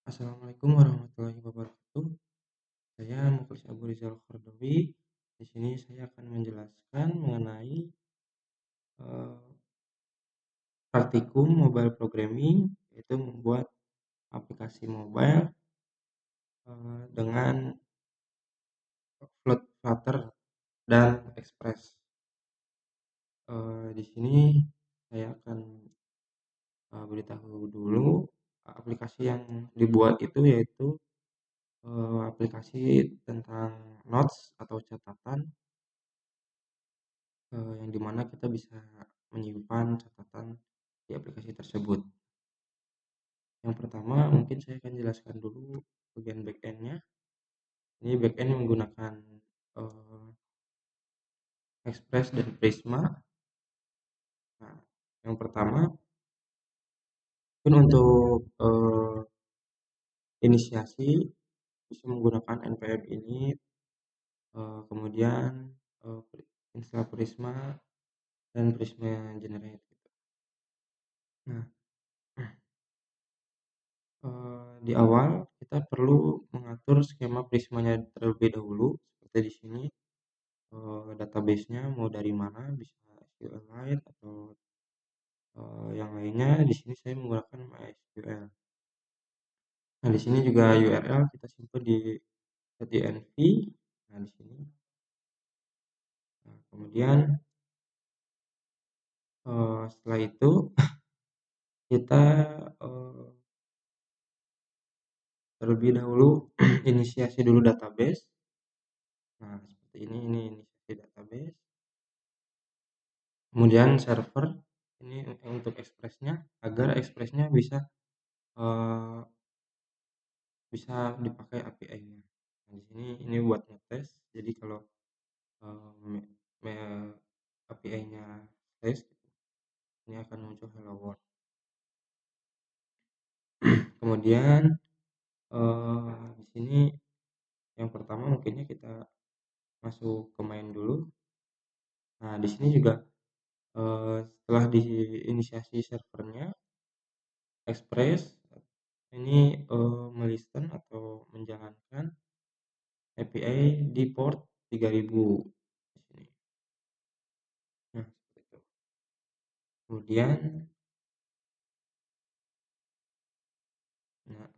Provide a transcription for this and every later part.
Assalamualaikum warahmatullahi wabarakatuh. Saya Muklis Abu Rizal Qardawi. Di sini saya akan menjelaskan mengenai eh, praktikum mobile programming, yaitu membuat aplikasi mobile dengan Flutter dan Express. Di sini saya akan beritahu dulu aplikasi yang dibuat itu yaitu aplikasi tentang notes atau catatan yang dimana kita bisa menyimpan catatan di aplikasi tersebut. Yang pertama mungkin saya akan jelaskan dulu bagian backend-nya. Ini backend menggunakan uh, Express dan Prisma. Nah, yang pertama mungkin untuk inisiasi bisa menggunakan npm ini, kemudian uh, install Prisma dan Prisma Generate. Nah, di awal kita perlu mengatur skema Prismanya terlebih dahulu. Seperti di sini, database-nya mau dari mana, bisa SQLite atau yang lainnya. Di sini saya menggunakan MySQL. Nah, di sini juga URL kita simpan di .env. Nah, di sini. Nah, kemudian setelah itu kita terlebih dahulu inisiasi dulu database. Nah, seperti ini inisiasi database. Kemudian server ini untuk Express-nya agar Express-nya eh, bisa dipakai API-nya. Nah, di sini ini buat ngetes. Jadi kalau API-nya test, ini akan muncul hello world. Kemudian di sini yang pertama mungkinnya kita masuk ke main dulu. Nah, di sini juga setelah diinisiasi servernya, Express ini melisten atau menjalankan API di port 3000 di sini. Nah, seperti itu. Kemudian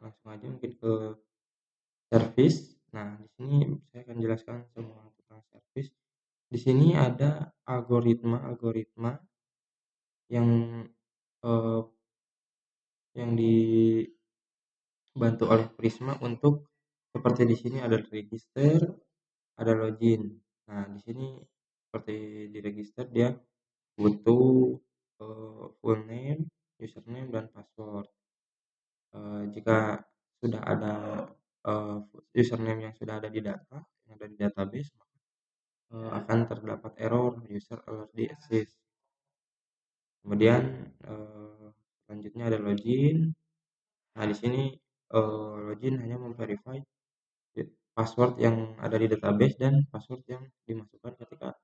langsung aja mungkin ke service. Nah, di sini saya akan jelaskan semua tentang service. Di sini ada algoritma yang eh, yang dibantu oleh Prisma untuk seperti di sini ada register, ada login. Nah, di sini seperti di register dia butuh full name, username, dan password. Jika sudah ada username yang sudah ada di data, yang ada di database, akan terdapat error user already exists. Kemudian selanjutnya ada login. Nah, di sini login hanya memverify password yang ada di database dan password yang dimasukkan ketika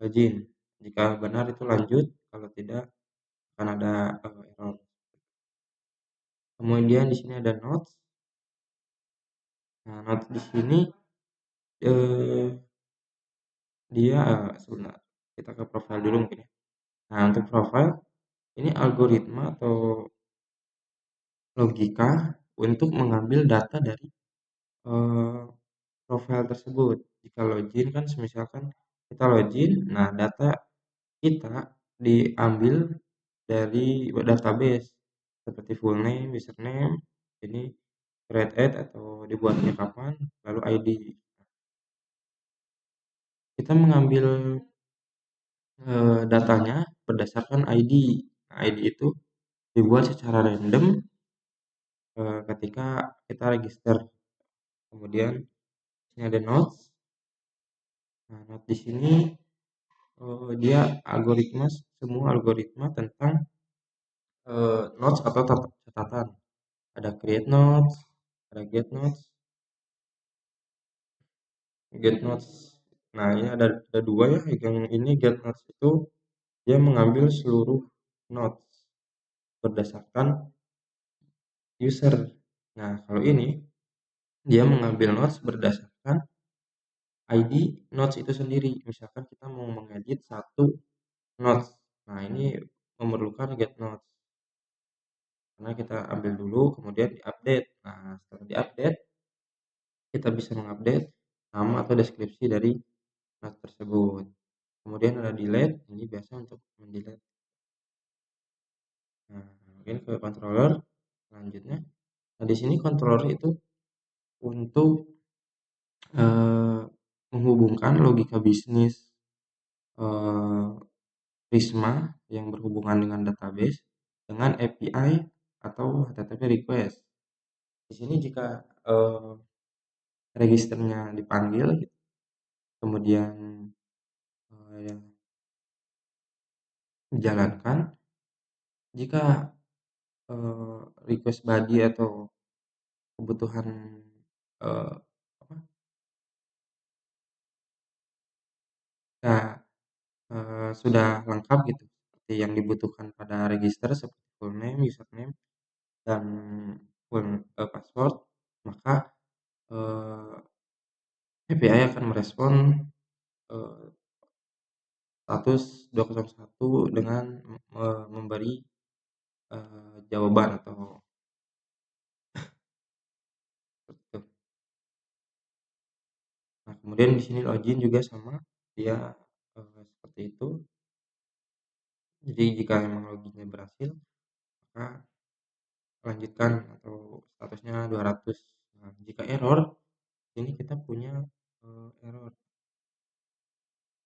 login. Jika benar itu lanjut, kalau tidak akan ada error. Kemudian di sini ada notes. Nah, notes di sini eh, dia sebentar kita ke profile dulu mungkin ya. Nah, untuk profile ini algoritma atau logika untuk mengambil data dari eh, profile tersebut. Jika login kan misalkan kita login, nah data kita diambil dari database seperti full name, username, ini create ad atau dibuatnya kapan, lalu ID. Kita mengambil datanya berdasarkan ID. Nah, ID itu dibuat secara random ketika kita register. Kemudian ini ada notes. Nah, notes di sini dia semua algoritma tentang notes atau catatan. Ada create notes, ada get notes. Nah, ini ada dua ya. Yang ini get notes itu dia mengambil seluruh notes berdasarkan user. Nah, kalau ini dia mengambil notes berdasarkan ID notes itu sendiri. Misalkan kita mau mengedit satu notes. Nah, ini memerlukan get notes. Karena kita ambil dulu, kemudian diupdate. Nah, setelah diupdate, kita bisa mengupdate nama atau deskripsi dari notes tersebut. Kemudian ada delete, ini biasa untuk mendelete. Nah, mungkin ke controller selanjutnya. Nah, di sini controller itu untuk eh, menghubungkan logika bisnis eh, Prisma yang berhubungan dengan database dengan API atau HTTP request. Di sini jika registernya dipanggil, kemudian eh, dijalankan, jika request body atau kebutuhan eh, apa, ya, sudah lengkap gitu, seperti yang dibutuhkan pada register seperti full name, username, dan full password, maka eh, API akan merespon eh, status 201 dengan memberi jawaban atau seperti itu. Nah, kemudian di sini login juga sama, dia seperti itu. Jadi jika memang loginnya berhasil, maka lanjutkan atau statusnya 200. Nah, jika error, ini kita punya error.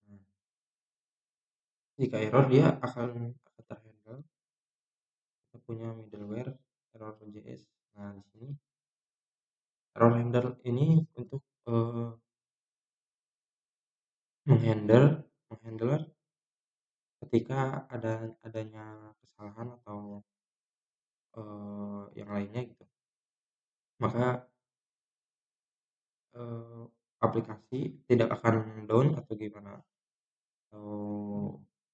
Nah, jika error dia akan terhandle. Kita punya middleware error.js. Nah, di sini error handler ini untuk menghandle menghandler ketika adanya kesalahan atau yang lainnya gitu. Maka eh, aplikasi tidak akan down atau gimana atau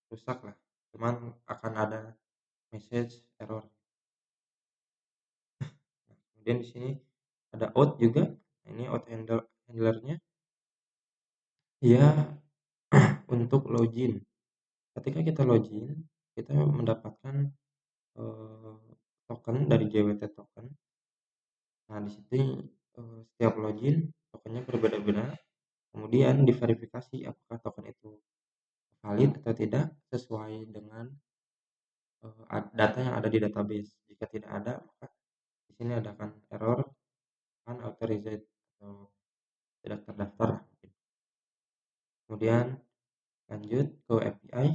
rusak lah. Cuman akan ada message error. Nah, kemudian di sini ada out juga. Nah, ini out handlernya dia untuk login. Ketika kita login, kita mendapatkan eh, token dari JWT token. Nah, di sini setiap login tokennya berbeda-beda. Kemudian diverifikasi apakah token itu valid atau tidak sesuai dengan data yang ada di database. Jika tidak ada, maka di sini ada kan error unauthorized atau tidak terdaftar. Kemudian lanjut ke API.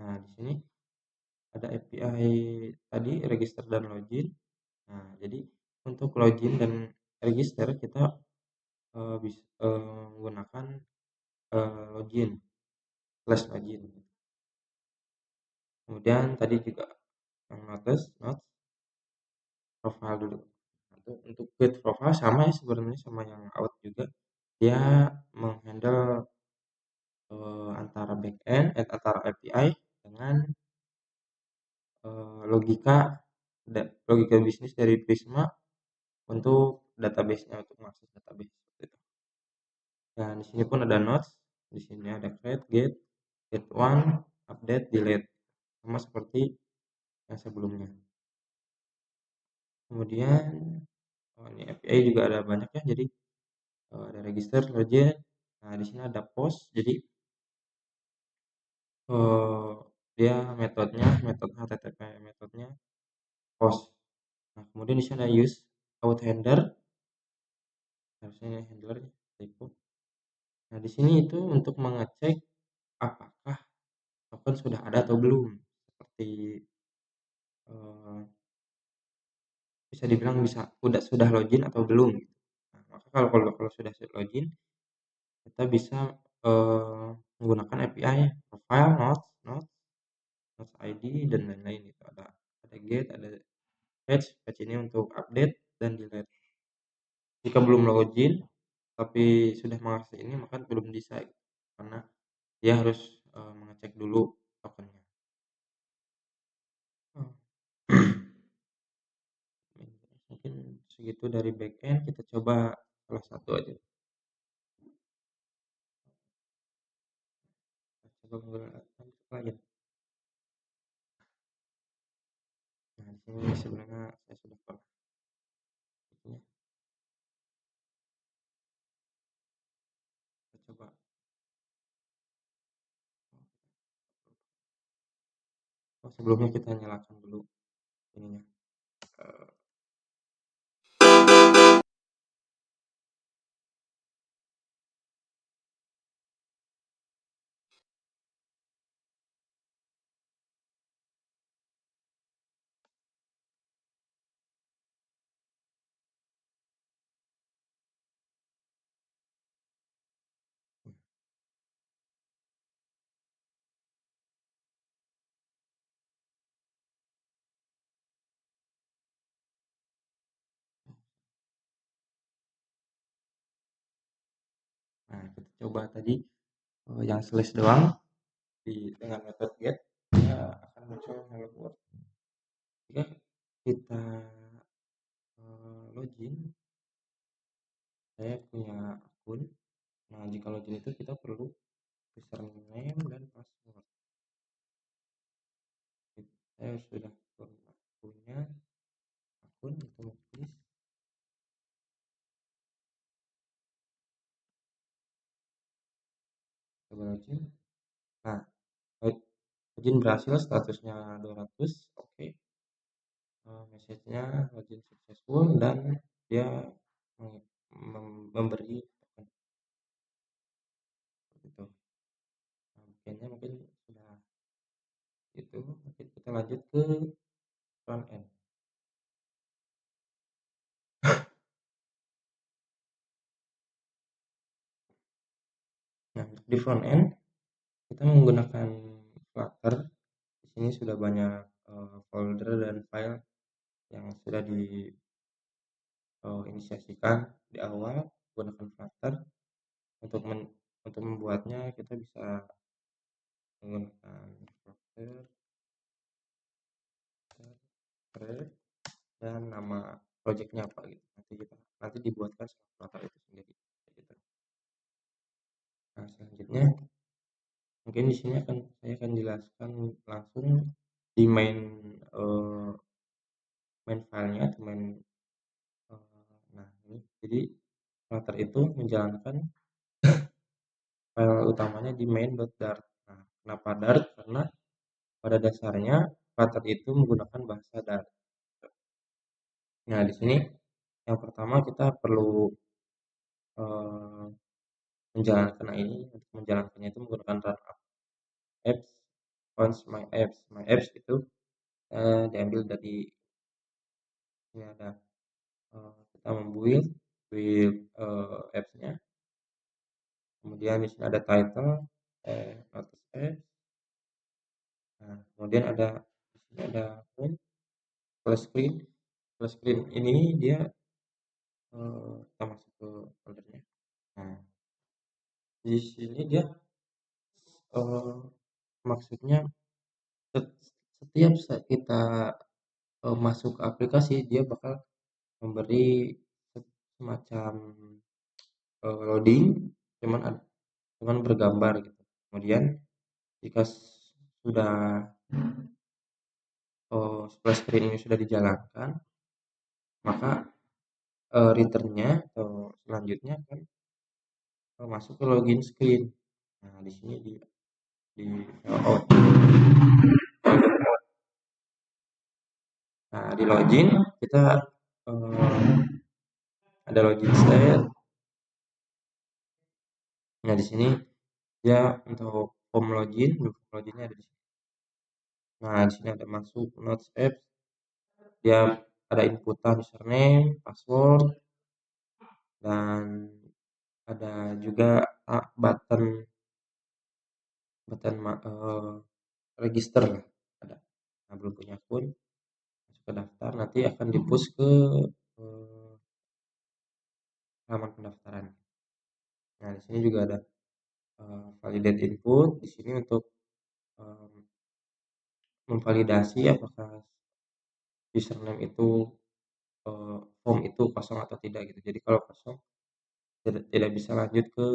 Nah, di sini ada API tadi register dan login. Nah, jadi untuk login dan register kita bisa menggunakan login slash login. Kemudian tadi juga yang notes profile dulu. Untuk get profile sama ya sebenarnya sama yang out juga. Dia menghandle antara backend, antara API dengan logika bisnis dari Prisma untuk database-nya untuk mengakses database seperti itu. Dan di sini pun ada notes. Di sini ada create, get one, update, delete sama seperti yang sebelumnya. Kemudian ini API juga ada banyak ya. Jadi ada register, login. Nah, di sini ada post. Jadi dia metode HTTP metodenya post. Nah, kemudian di sini ada use out handler, harusnya ini handler typo. Nah, di sini itu untuk mengecek apakah token sudah ada atau belum, seperti eh, bisa dibilang sudah login atau belum. Nah, maka kalau sudah login, kita bisa menggunakan API profile, notes ID dan lain-lain itu ada get, ada patch ini untuk update dan delete. Jika belum login tapi sudah mengakses ini maka belum bisa karena dia harus mengecek dulu tokennya. Mungkin segitu dari backend, kita coba salah satu aja. Kita coba menggunakan klien. Nah, di sini sebenarnya saya sudah pernah itunya. Kita coba. Oh, sebelumnya kita nyalakan dulu ininya. Eh, Nah, kita coba tadi yang slash doang dengan metode get, dia akan muncul hello world. Jika kita login, saya punya akun. Nah, jika login itu kita perlu username dan password. Saya sudah punya akun otomatis. Coba login. Nah, login berhasil, statusnya 200. Oke. Message-nya login successful dan dia memberi token itu. Nah, mungkin sudah itu. Mungkin kita lanjut ke front end. Nah, di front end kita menggunakan Flutter. Di sini sudah banyak folder dan file yang sudah diinisiasikan di awal menggunakan Flutter. Untuk membuatnya kita bisa menggunakan Flutter dan nama projectnya apa gitu. Nanti dibuatkan Flutter itu sendiri gitu. Nah, selanjutnya mungkin di sini saya akan jelaskan langsung di main filenya atau nah ini jadi Flutter itu menjalankan file utamanya di main.dart. Nah, kenapa Dart? Karena pada dasarnya Flutter itu menggunakan bahasa Dart. Nah, di sini yang pertama kita perlu eh, menjalankan ini. Untuk menjalankannya itu menggunakan run apps, launch my apps. My apps itu diambil dari ini ada kita membuild apps-nya. Kemudian di sini ada title, notice apps. Nah, kemudian di sini ada home, splash screen. Splash screen ini dia kita masuk ke foldernya. Nah, di sini dia maksudnya setiap saat kita masuk ke aplikasi, dia bakal memberi semacam loading, cuman bergambar gitu. Kemudian jika sudah splash screen ini sudah dijalankan, maka returnnya atau selanjutnya kan masuk ke login screen. Nah, di sini di out. Nah, di login kita ada login style. Nah, di sini dia untuk form loginnya ada di sini. Nah, di sini ada masuk notes apps. Dia ada inputan username, password, dan ada juga button register lah ada. Nah, belum punya akun, masuk ke daftar, nanti akan di-push ke halaman pendaftaran. Nah, di sini juga ada validate input. Di sini untuk memvalidasi apakah username itu form itu kosong atau tidak gitu. Jadi kalau kosong tidak bisa lanjut ke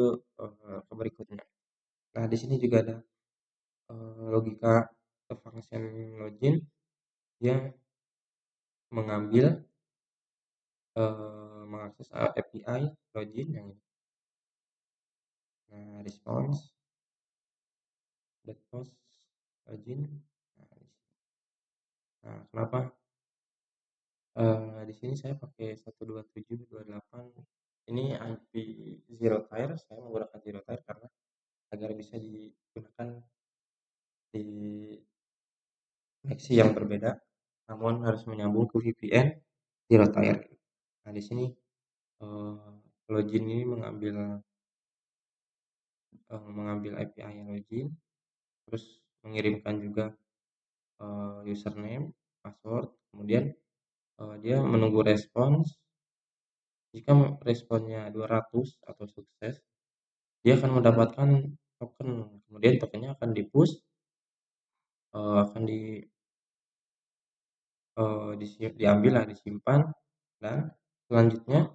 berikutnya. Nah, di sini juga ada logika function login yang mengambil mengakses API login yang ini. Nah, response post login. Nah, kenapa di sini saya pakai 127.28. Ini IP zero tier, saya menggunakan zero tier karena agar bisa digunakan di koneksi yang berbeda, namun harus menyambung ke VPN zero tier. Nah, di sini login ini mengambil API login, terus mengirimkan juga username, password, kemudian dia menunggu respons. Jika responnya 200 atau sukses, dia akan mendapatkan token, kemudian tokennya akan di-push, akan diambil lah, disimpan, dan selanjutnya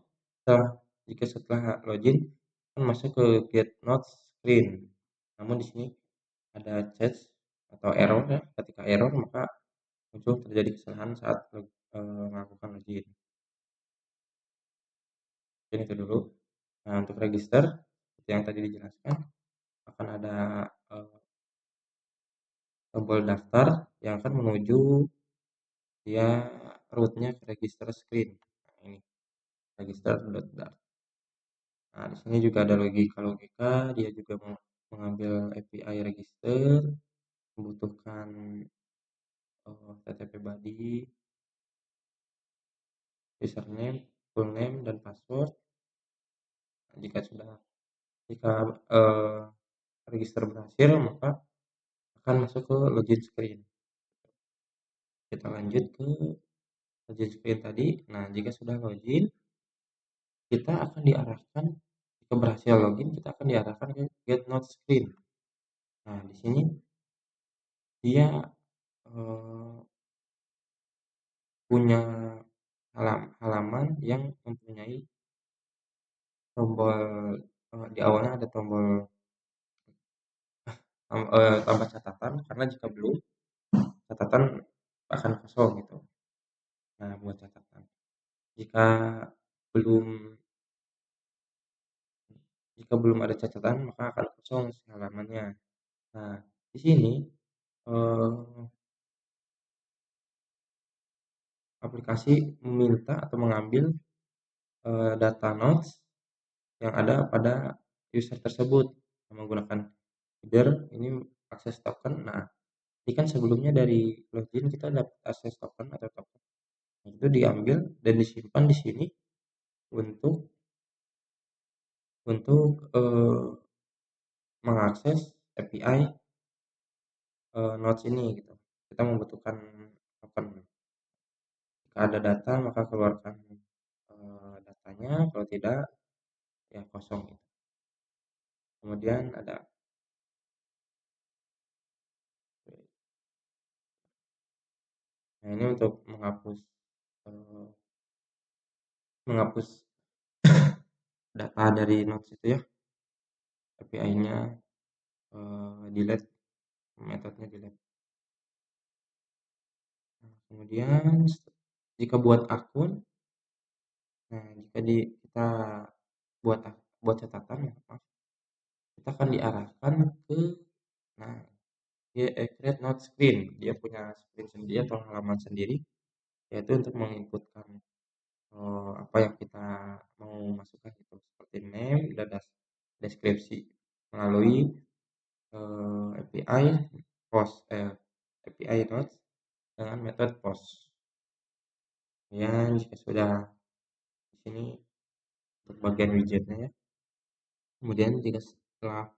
setelah login akan masuk ke get notes screen. Namun di sini ada chat atau error ya, ketika error maka muncul terjadi kesalahan saat melakukan login. Jadi itu dulu. Nah, untuk register seperti yang tadi dijelaskan akan ada tombol daftar yang akan menuju dia rootnya ke register screen. Nah, ini register.dart. Nah, di sini juga ada logika, dia juga mengambil API register, membutuhkan TTP body, username, full name, dan password. Nah, jika register berhasil, maka akan masuk ke login screen. Kita lanjut ke login screen tadi. Nah, jika sudah login, kita akan diarahkan, jika berhasil login, kita akan diarahkan ke get note screen. Nah, di sini dia punya halaman yang mempunyai tombol, di awalnya ada tombol tambah catatan, karena jika belum, catatan akan kosong gitu. Nah, buat catatan. Jika belum ada catatan, maka akan kosong halamannya. Nah, di sini aplikasi meminta atau mengambil data notes yang ada pada user tersebut menggunakan header ini akses token. Nah, ini kan sebelumnya dari login kita dapat akses token atau token. Nah, itu diambil dan disimpan di sini untuk mengakses API nodes ini gitu. Kita membutuhkan token. Jika ada data maka keluarkan datanya, kalau tidak ya kosong gitu. Kemudian ada ini untuk menghapus data dari nodes itu ya, API-nya delete, metodenya delete. Nah, kemudian jika buat akun, nah jika kita buat catatan, kita akan diarahkan ke dia create note screen. Dia punya screen sendiri atau halaman sendiri, yaitu untuk menginputkan apa yang kita mau masukkan itu, seperti name dan deskripsi melalui API post API notes dengan metode post. Kemudian jika sudah di sini untuk bagian widgetnya ya. Kemudian jika setelah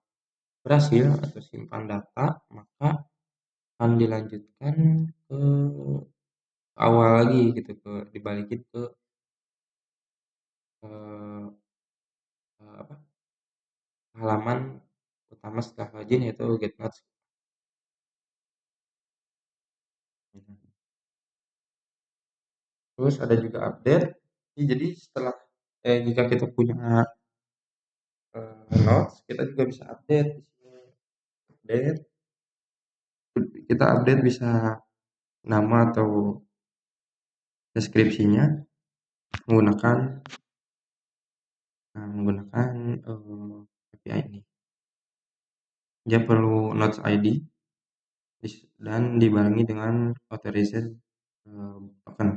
berhasil atau simpan data, maka akan dilanjutkan ke awal lagi gitu, dibalikin ke eh, apa, halaman utama setelah login, yaitu get notes. Terus ada juga update. Jadi setelah jika kita punya notes, kita juga bisa update di sini. Update, kita update bisa nama atau deskripsinya menggunakan API ini. Dia perlu notes ID dan dibarengi dengan authorization token.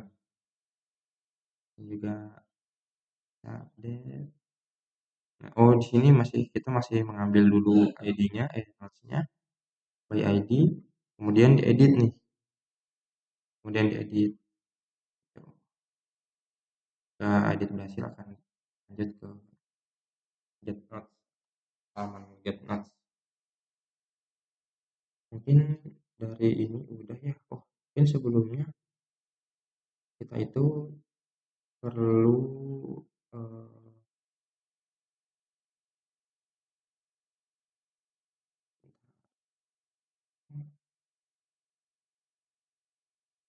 Juga update. Nah, di sini kita masih mengambil dulu ID-nya, notes-nya by ID, kemudian diedit nih. Kemudian diedit. Jika edit berhasil akan lanjut ke get notes, halaman get notes. Mungkin dari ini udah ya. Mungkin sebelumnya kita itu perlu eh,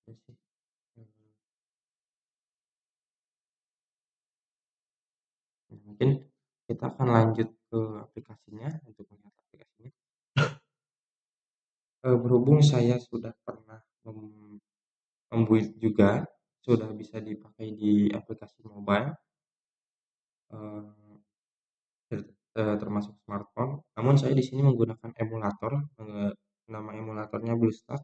apa sih? Eh, Mungkin kita akan lanjut ke aplikasinya untuk melihat aplikasinya. Berhubung saya sudah pernah membuat juga, sudah bisa dipakai di aplikasi mobile, eh, termasuk smartphone. Namun saya di sini menggunakan emulator, nama emulatornya BlueStack.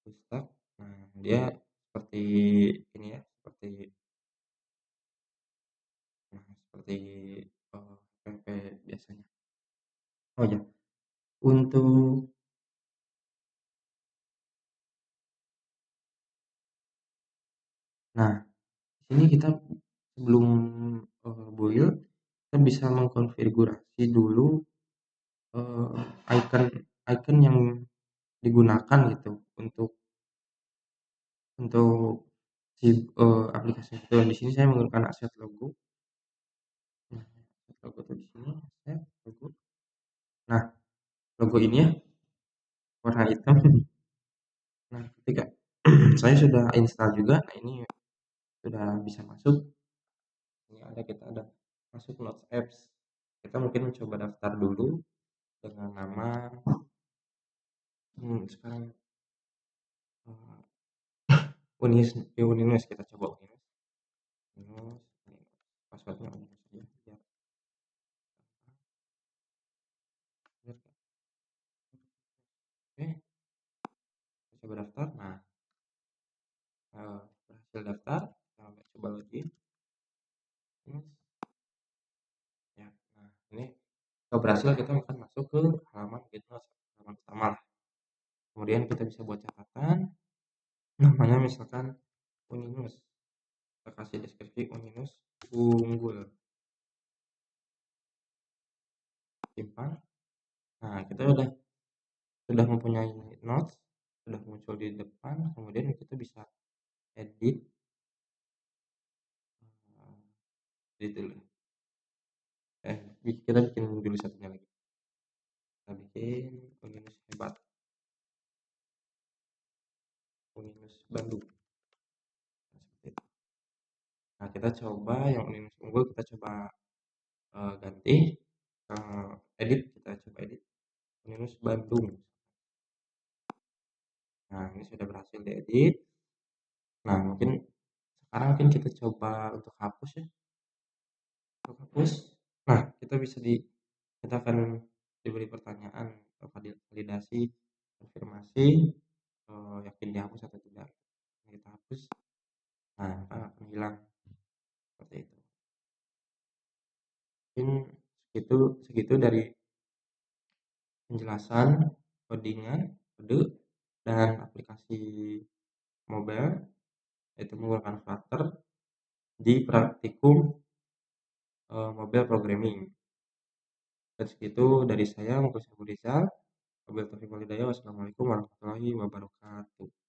BlueStack. Nah, dia seperti ini ya, seperti PP biasanya. Oh ya, untuk nah di sini kita sebelum build kita bisa mengkonfigurasi dulu icon icon yang digunakan gitu untuk si aplikasi itu. Di sini saya menggunakan aset logo. Nah, aset logo tuh di sini aset logo. Nah, logo ini ya warna hitam. Nah, ketika saya sudah install juga, nah ini sudah bisa masuk. Ini kita ada masuk Notes Apps. Kita mungkin mencoba daftar dulu dengan nama sekarang Unis, Uninus kita coba Uninus. Uninus, passwordnya Uninus saja. Biar benar. Oke, kita coba daftar. Nah, berhasil daftar. Kita coba login. Ya, nah ini kalau berhasil kita akan masuk ke halaman GitNotes, halaman pertama lah. Kemudian kita bisa buat catatan, namanya misalkan Uninus. Kita kasih deskripsi Uninus unggul. Simpan. Nah, kita sudah mempunyai notes, sudah muncul di depan. Kemudian kita bisa edit dulu. Kita bikin dulu satunya lagi. Kita bikin Uninus hebat, Uninus Bandung. Nah, seperti itu. Nah, kita coba yang Uninus unggul, kita coba ganti edit, kita coba edit Uninus Bandung. Nah, ini sudah berhasil diedit. Nah, sekarang kita coba untuk hapus ya. Untuk hapus. Nah, kita akan diberi pertanyaan atau validasi, konfirmasi, yakin dihapus atau tidak. Nah, kita hapus. Nah, akan hilang seperti itu. Mungkin segitu dari penjelasan codingan, kode dan aplikasi mobile, yaitu menggunakan Flutter di praktikum mobile programming. Dan segitu dari saya, Muhammad Rizal. Wabillahi taufiq wal hidayah. Wassalamualaikum warahmatullahi wabarakatuh.